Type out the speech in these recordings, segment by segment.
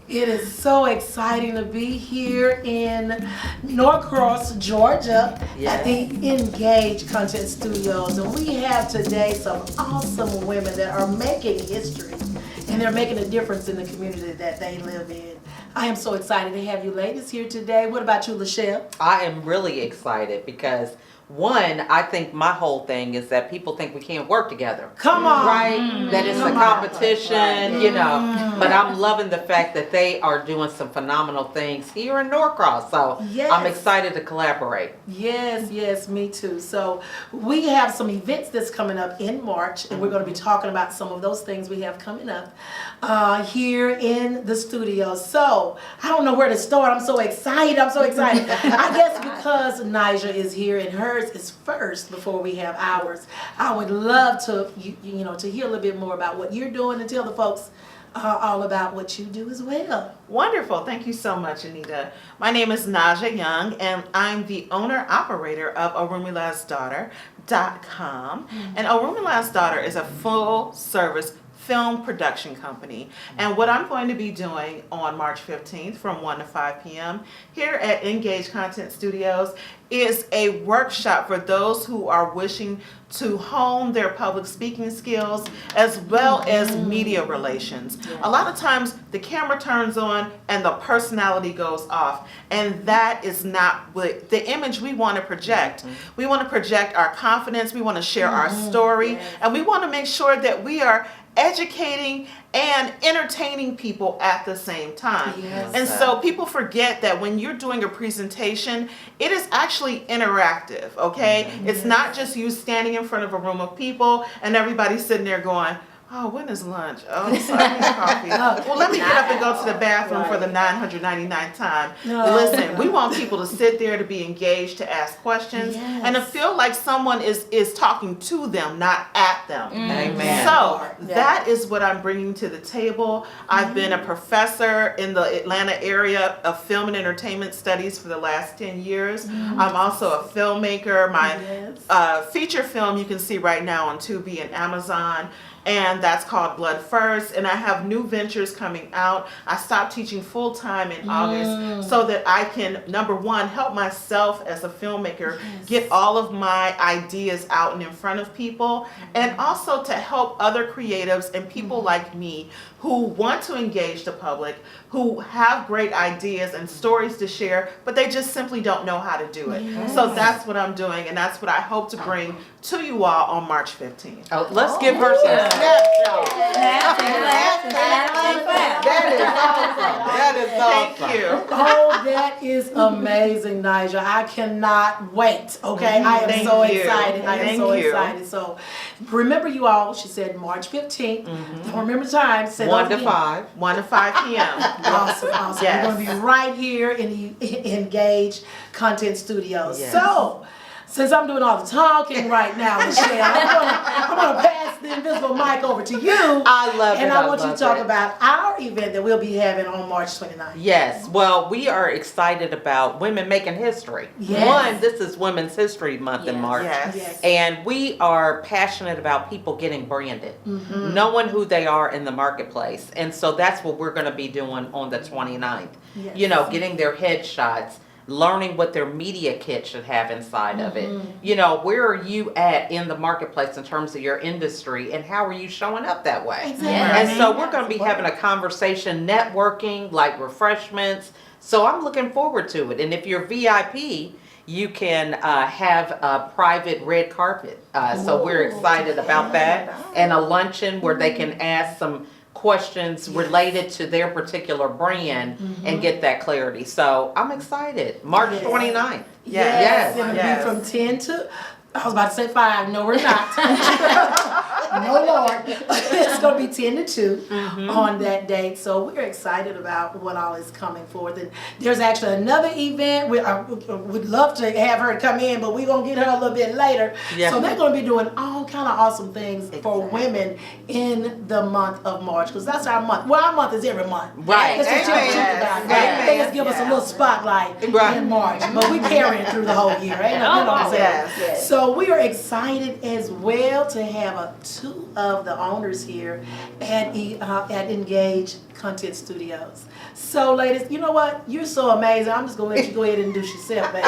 It is so exciting to be here in Norcross, Georgia at the Engage Content Studios. And we have today some awesome women that are making history and they're making a difference in the community that they live in. I am so excited to have you ladies here today. What about you, Lachelle? I am really excited because one, I think my whole thing is that people think we can't work together. Come on. Right? That it's a competition, you know. But I'm loving the fact that they are doing some phenomenal things here in Norcross. So I'm excited to collaborate. Yes, me too. So we have some events that's coming up in March, and we're going to be talking about some of those things we have coming up here in the studio. So I don't know where to start. I'm so excited. I guess because Najaa is here and hers is first before we have ours, I would love to to hear a little bit more about what you're doing and tell the folks all about what you do as well. Wonderful. Thank you so much, Anita. My name is Najaa Young, and I'm the owner-operator of arumilasdaughter.com. And Arumilas Daughter is a full-service film production company. And what I'm going to be doing on March 15th from 1 to 5 p.m. here at Engage Content Studios is a workshop for those who are wishing to hone their public speaking skills as well as media relations. A lot of times the camera turns on and the personality goes off, and that is not the image we want to project. We want to project our confidence, we want to share our story, and we want to make sure that we are educating and entertaining people at the same time. And so people forget that when you're doing a presentation, it is actually interactive, okay? It's not just you standing in front of a room of people and everybody sitting there going, oh, when is lunch? Oh, sorry, I need coffee. Well, let me get up and go to the bathroom for the 999th time. Listen, we want people to sit there, to be engaged, to ask questions, and to feel like someone is talking to them, not at them. Amen. So that is what I'm bringing to the table. I've been a professor in the Atlanta area of film and entertainment studies for the last 10 years. I'm also a filmmaker. My feature film you can see right now on Tubi and Amazon, and that's called Blood First, and I have new ventures coming out. I stopped teaching full-time in August so that I can, number one, help myself as a filmmaker get all of my ideas out and in front of people, and also to help other creatives and people like me who want to engage the public, who have great ideas and stories to share, but they just simply don't know how to do it. So that's what I'm doing, and that's what I hope to bring to you all on March 15th. Oh, let's give her some snaps, y'all. That is awesome. Thank you. Oh, that is amazing, Najaa. I cannot wait. Okay, I am so excited. I am so excited. So remember, you all, she said March 15th. Don't remember the time. 1 to 5. 1 to 5 p.m. Awesome. Yes. We're going to be right here in the Engage Content Studios. So, since I'm doing all the talking right now, Michelle, I'm gonna pass the invisible mic over to you. I love it. And I want you to talk about our event that we'll be having on March 29th. Yes, well, we are excited about women making history. One, this is Women's History Month in March. And we are passionate about people getting branded, knowing who they are in the marketplace. And so that's what we're going to be doing on the 29th. You know, getting their headshots, learning what their media kit should have inside of it. You know, where are you at in the marketplace in terms of your industry, and how are you showing up that way? And so we're going to be having a conversation, networking, like refreshments. So I'm looking forward to it. And if you're VIP, you can have a private red carpet. So we're excited about that. And a luncheon where they can ask some questions related to their particular brand and get that clarity. So I'm excited. March 29th. It's going to be from 10 to, I was about to say 5. No, we're not. No, Lord. It's going to be 10 to 2 on that date. So we're excited about what all is coming forth. And there's actually another event. We'd love to have her come in, but we're going to get her a little bit later. So they're going to be doing all kind of awesome things for women in the month of March, because that's our month. Well, our month is every month. Right. Let's just They just give us a little spotlight in March, but we carry it through the whole year. So we are excited as well to have a two of the owners here at Engage Content Studios. So, ladies, you know what? You're so amazing. I'm just gonna let you go ahead and introduce yourself, baby.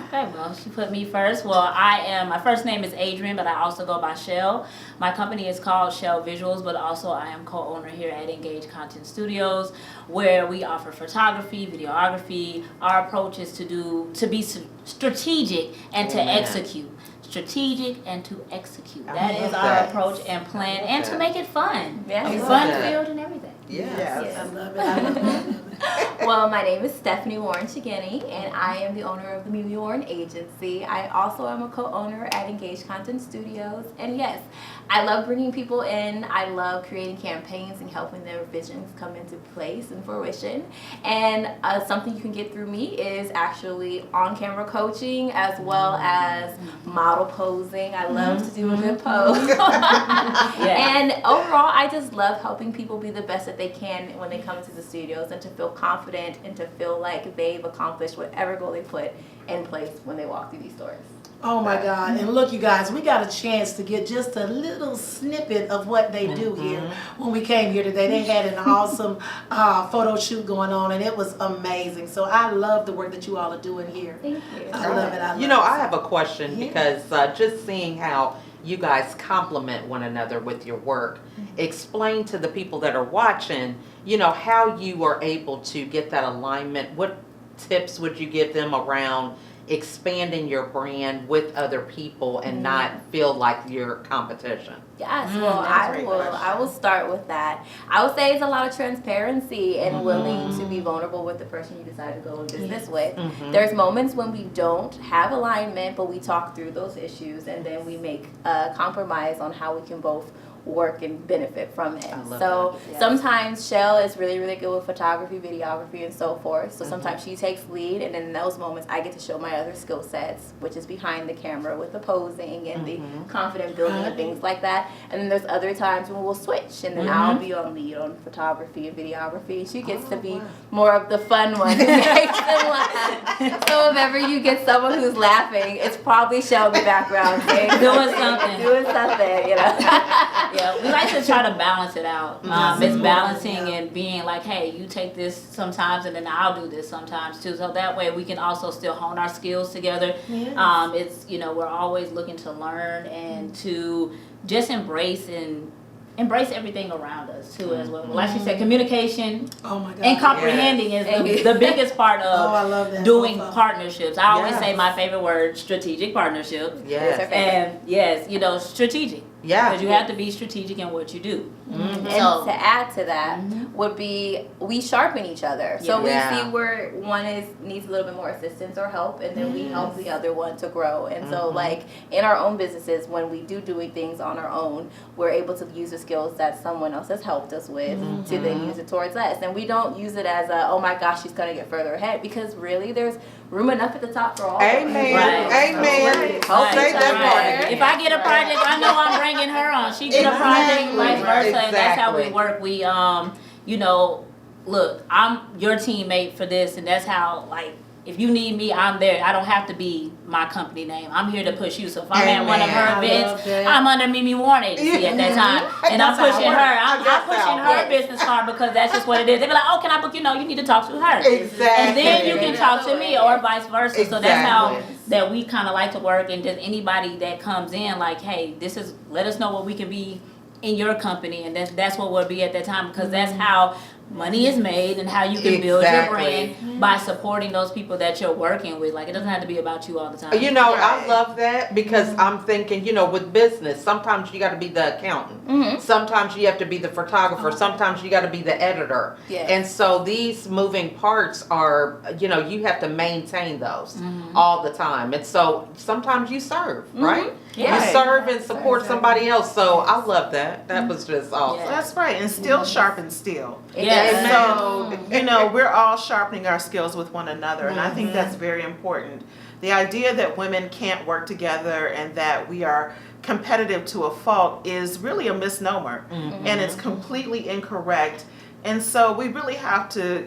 Okay, well, she put me first. Well, my first name is Adrian, but I also go by Shell. My company is called Shell Visuals, but also I am co-owner here at Engage Content Studios, where we offer photography, videography. Our approach is to be strategic and to execute. Strategic and to execute. That is our approach and plan, and to make it fun. Yeah, fun-filled and everything. Yes. I love it. I love it. Well, my name is Stephanie Warren Chigeni, and I am the owner of the Mimi Warren Agency. I also am a co-owner at Engage Content Studios. And yes, I love bringing people in. I love creating campaigns and helping their visions come into place and fruition. And something you can get through me is actually on-camera coaching as well as model posing. I love to do a good pose. And overall, I just love helping people be the best that they can when they come into the studios, and to feel confident and to feel like they've accomplished whatever goal they put in place when they walk through these doors. Oh my God. And look, you guys, we got a chance to get just a little snippet of what they do here when we came here today. They had an awesome photo shoot going on, and it was amazing. So I love the work that you all are doing here. Thank you. I love it. I love You know, it. I have a question because just seeing how you guys complement one another with your work, explain to the people that are watching, you know, how you are able to get that alignment. What tips would you give them around expanding your brand with other people and not feel like you're competition? Yes, well, I will start with that. I would say it's a lot of transparency and willing to be vulnerable with the person you decide to go in business with. There's moments when we don't have alignment, but we talk through those issues, and then we make a compromise on how we can both work and benefit from it. So sometimes Shell is really, really good with photography, videography, and so forth. So sometimes she takes lead, and in those moments I get to show my other skill sets, which is behind the camera with the posing and the confident building and things like that. And then there's other times when we'll switch, and then I'll be on lead on photography and videography. She gets to be more of the fun one who makes them laugh. So if ever you get someone who's laughing, it's probably Shell in the background saying Doing something. doing something, you know. Yeah, we like to try to balance it out. It's balancing and being like, hey, you take this sometimes, and then I'll do this sometimes too. So that way we can also still hone our skills together. It's, you know, we're always looking to learn and to just embrace everything around us too as well. Like she said, communication and comprehending is the biggest part of I love that. doing partnerships. I always say my favorite word, strategic partnerships. And yes, you know, strategic. Because you have to be strategic in what you do. And to add to that would be we sharpen each other. So we see where one needs a little bit more assistance or help, and then we help the other one to grow. And so like in our own businesses, when we doing things on our own, we're able to use the skills that someone else has helped us with to then use it towards us. And we don't use it as a, oh my gosh, she's going to get further ahead, because really there's room enough at the top for all. Amen. Amen. I'll say that part. If I get a project, I know I'm bringing her on. She get a project, vice versa, and that's how we work. We, you know, look, I'm your teammate for this, and that's how, like, if you need me, I'm there. I don't have to be my company name. I'm here to push you. So if I'm at one of her events, I'm under Mimi Warren Agency at that time. And I'm pushing her. I'm pushing her business card, because that's just what it is. They be like, oh, can I book you? No, you need to talk to her. Exactly. And then you can talk to me, or vice versa. Exactly. So that's how that we kind of like to work. And just anybody that comes in, like, hey, let us know what we can be in your company. And that's what we'll be at that time, because that's how money is made and how you can build your brand by supporting those people that you're working with. Like, it doesn't have to be about you all the time. You know, I love that, because I'm thinking, you know, with business, sometimes you got to be the accountant. Sometimes you have to be the photographer. Sometimes you got to be the editor. And so these moving parts are, you know, you have to maintain those all the time. And so sometimes you serve, right? You serve and support somebody else. So I love that. That was just awesome. That's right. And steel sharpens steel. Yes. So, you know, we're all sharpening our skills with one another, and I think that's very important. The idea that women can't work together and that we are competitive to a fault is really a misnomer, and it's completely incorrect. And so we really have to,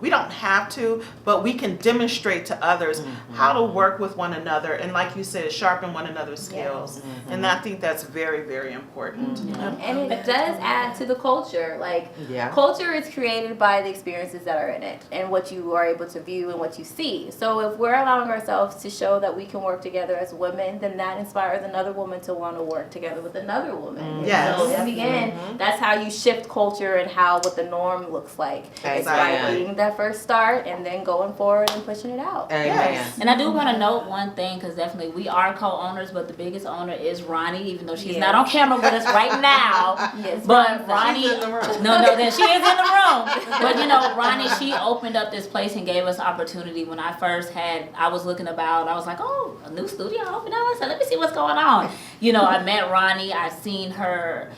we don't have to, but we can demonstrate to others how to work with one another. And like you said, sharpen one another's skills. And I think that's very, very important. And it does add to the culture. Like, culture is created by the experiences that are in it and what you are able to view and what you see. So if we're allowing ourselves to show that we can work together as women, then that inspires another woman to want to work together with another woman. So in the end, that's how you shift culture and what the norm looks like. It's by being that first start and then going forward and pushing it out. And I do want to note one thing, because definitely we are co-owners, but the biggest owner is Ronnie, even though she's not on camera with us right now. But Ronnie, she's in the room. then she is in the room. But Ronnie, she opened up this place and gave us opportunity. When I was looking about, I was like, oh, a new studio opened up. I said, let me see what's going on. I met Ronnie. I've seen her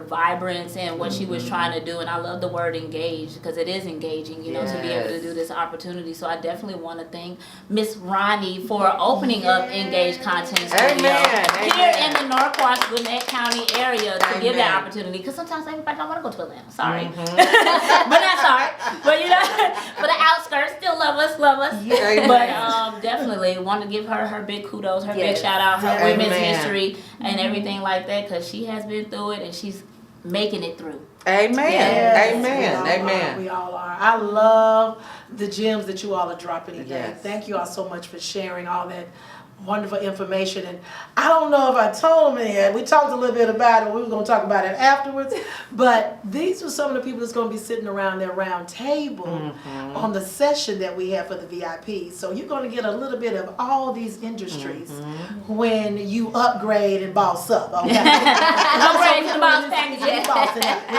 vibrance and what she was trying to do, and I love the word engage, because it is engaging, to be able to do this opportunity. So I definitely want to thank Miss Ronnie for opening up Engage Content Studio here in the Norcross Gwinnett County area to give that opportunity, because sometimes everybody don't want to go to Atlanta. Sorry. But not sorry. But for the outskirts, still love us. But definitely want to give her big kudos, her big shout out, her women's history and everything like that, because she has been through it and she's making it through. Amen. We all are. I love the gems that you all are dropping today. Yes. Thank you all so much for sharing all that wonderful information. And I don't know if I told them yet. We talked a little bit about it. We were going to talk about it afterwards. But these were some of the people that's going to be sitting around their round table on the session that we have for the VIP. So you're going to get a little bit of all these industries when you upgrade and boss up. Okay? Upgrade to the boss package. We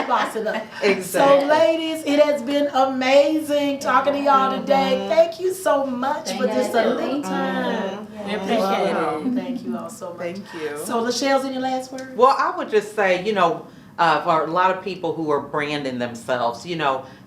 boss it up. Exactly. So ladies, it has been amazing talking to y'all today. Thank you so much for this a little time. We appreciate it. Thank you all so much. Thank you. So, Lachelle's any last words? Well, I would just say, for a lot of people who are branding themselves,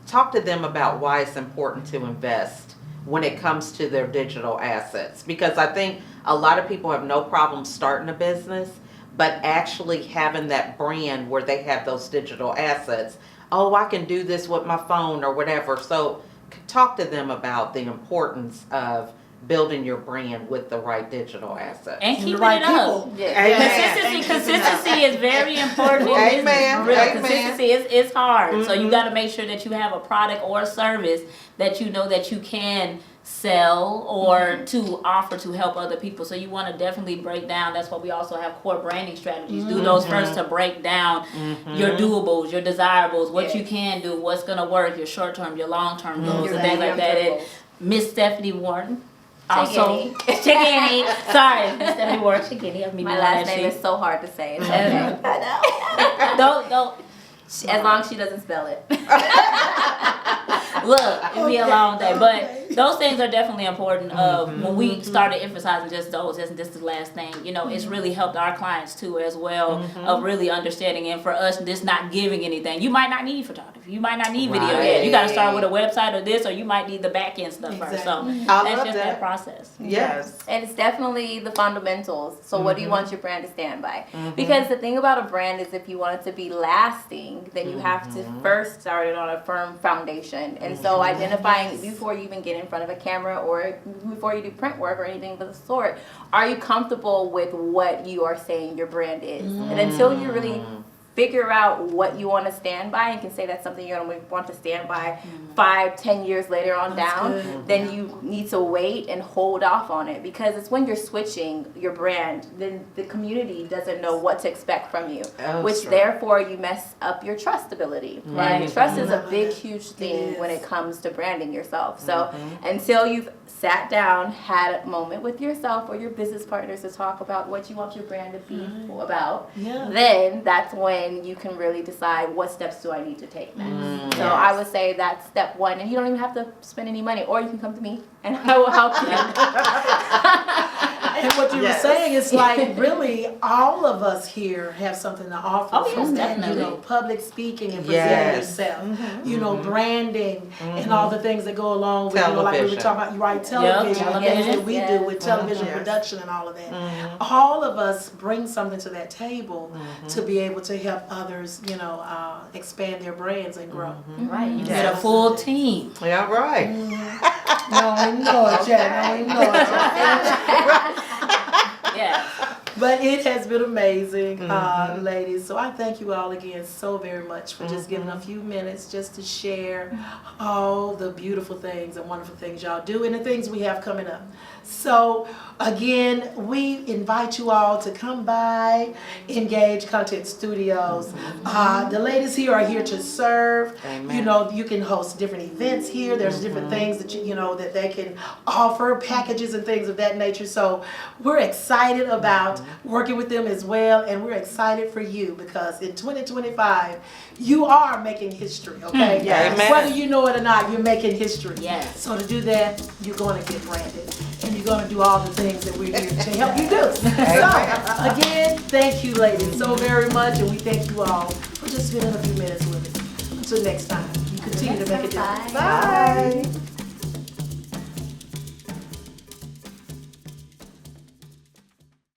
talk to them about why it's important to invest when it comes to their digital assets. Because I think a lot of people have no problem starting a business, but actually having that brand where they have those digital assets. Oh, I can do this with my phone or whatever. So talk to them about the importance of building your brand with the right digital assets. And keeping it up. Consistency is very important in business. Consistency is hard. So you got to make sure that you have a product or a service that you know that you can sell or to offer to help other people. So you want to definitely break down. That's why we also have core branding strategies. Do those first to break down your doables, your desirables, what you can do, what's going to work, your short-term, your long-term goals, and things like that. And Miss Stephanie Warren, also, Chickeny. Sorry, Miss Stephanie Warren, Chickeny. My last name is so hard to say. It's okay. I know. Don't. As long as she doesn't spell it. Look, it'd be a long day, but those things are definitely important. When we started emphasizing just those, and this is the last thing, it's really helped our clients too as well, of really understanding, and for us, this not giving anything. You might not need photography, you might not need video yet. You got to start with a website or this, or you might need the back end stuff first. So that's just that process. Yes. And it's definitely the fundamentals. So what do you want your brand to stand by? Because the thing about a brand is, if you want it to be lasting, then you have to first start it on a firm foundation. And so identifying before you even get in front of a camera or before you do print work or anything of the sort, are you comfortable with what you are saying your brand is? And until you really figure out what you want to stand by and can say that's something you're going to want to stand by 5-10 years later on then you need to wait and hold off on it, because it's when you're switching your brand, then the community doesn't know what to expect from you, therefore you mess up your trustability. Right? Trust is a big, huge thing when it comes to branding yourself. So until you've sat down, had a moment with yourself or your business partners to talk about what you want your brand to be about, then that's when you can really decide what steps do I need to take next. So I would say that's step one, and you don't even have to spend any money, or you can come to me and I will help you. And what you were saying is like really all of us here have something to offer Oh, yes, from that, definitely. public speaking and presenting Yes. yourself, branding and all the things that go along with, like we were Television. talking about, right, television, the things that we do with television production and all of that. All of us bring something to that table to be able to help others, expand their brands and grow. Right, you get a full team. Yeah, right. No, we know it, Chad. No, we know it. Yeah. But it has been amazing, ladies. So I thank you all again so very much for just giving a few minutes just to share all the beautiful things and wonderful things y'all do and the things we have coming up. So again, we invite you all to come by Engage Content Studios. The ladies here are here to serve. Amen. You can host different events here. There's different things that that they can offer, packages and things of that nature. So we're excited about working with them as well, and we're excited for you because in 2025 you are making history, okay? Yes. Whether you know it or not, you're making history. Yes. So to do that, you're going to get branded, and you're going to do all the things that we're here to help you do. So again, thank you ladies so very much, and we thank you all for just spending a few minutes with us. Until next time, you continue to make a difference. Bye. Bye.